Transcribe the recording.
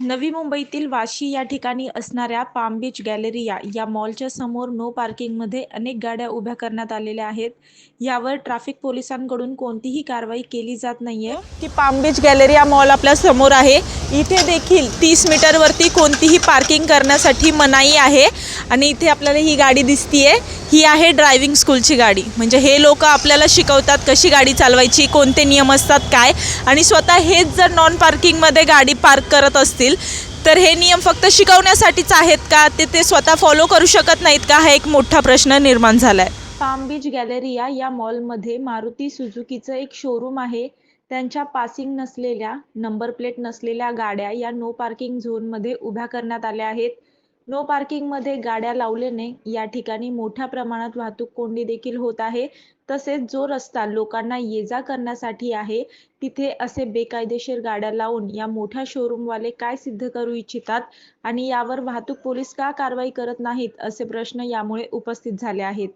नवी मुंबईतील वाशी या ठिकाणी असणाऱ्या पाम बीच गॅलरिया या मॉलच्या समोर नो पार्किंगमध्ये अनेक गाड्या उभ्या करण्यात आलेल्या आहेत. यावर ट्रॅफिक पोलिसांकडून कोणतीही कारवाई केली जात नाहीये. की पाम बीच गॅलरिया मॉल आपल्या समोर आहे. इथे देखील 30 मीटरवरती कोणतीही पार्किंग करण्यासाठी मनाई आहे. आणि इथे आपल्याला ही गाडी दिसतीये, ही आहे ड्रायव्हिंग स्कूलची गाडी. म्हणजे हे लोक आपल्याला शिकवतात कशी गाडी चालवायची, कोणते नियम असतात काय. आणि स्वतः हेच जर नॉन पार्किंगमध्ये गाडी पार्क करत असतील तर हे नियम फक्त शिकवण्यासाठीच आहेत का, ते स्वतः फॉलो करू शकत नाहीत का, हा एक मोठा प्रश्न निर्माण झालाय. पाम बीच गॅलरिया या मॉलमध्ये मारुती सुझुकीचं एक शोरूम आहे. त्यांच्या पासिंग नसलेल्या, नंबर प्लेट नसलेल्या गाड्या या नो पार्किंग झोनमध्ये उभ्या करण्यात आल्या आहेत. नो पार्किंगमध्ये गाड्या लावल्याने या ठिकाणी मोठ्या प्रमाणात वाहतूक कोंडी देखील होत आहे. तसेच जो रस्ता लोकांना ये-जा करण्यासाठी आहे, तिथे असे बेकायदेशीर गाड्या लावून या मोठ्या शोरूमवाले काय सिद्ध करू इच्छितात आणि यावर वाहतूक पोलीस का कारवाई करत नाहीत, असे प्रश्न यामुळे उपस्थित झाले आहेत.